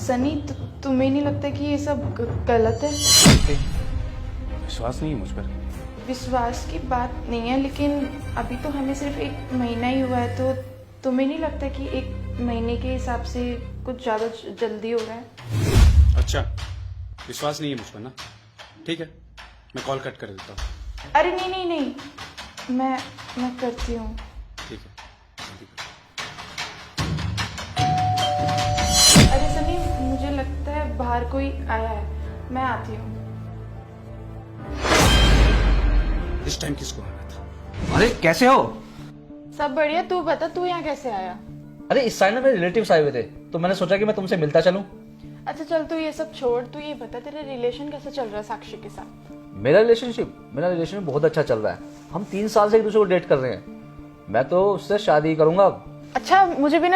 सनी तुम्हें नहीं लगता कि ये सब गलत है? विश्वास नहीं है मुझ पर? विश्वास की बात नहीं है, लेकिन अभी तो हमें सिर्फ 1 महीना ही हुआ है, तो तुम्हें नहीं लगता कि 1 महीने के हिसाब से कुछ ज़्यादा जल्दी हो रहा है? अच्छा, विश्वास नहीं है मुझ पर ना? ठीक है, मैं कॉल कट कर देता हूँ। अरे नहीं नहीं नहीं, मैं करती हूँ। ठीक है, जल्दी करो। अरे सनी, मुझे लगता है बाहर कोई आया है, मैं आती हूँ। इस टाइम किसको आना था? अरे कैसे हो? सब बढ़िया, तू बता, तू यहाँ कैसे आया? अरे इस साइड में मेरे रिलेटिव्स आए हुए थे, तो मैंने सोचा कि मैं तुमसे मिलता चलूं। अच्छा चल, तू ये सब छोड़, तू ये बता तेरा रिलेशन कैसा चल रहा है साक्षी के साथ? मेरा रिलेशनशिप बहुत अच्छा चल रहा है। हम 3 साल से एक दूसरे को डेट कर रहे हैं। मैं तो उससे शादी करूंगा अब। अच्छा, मुझे भी ना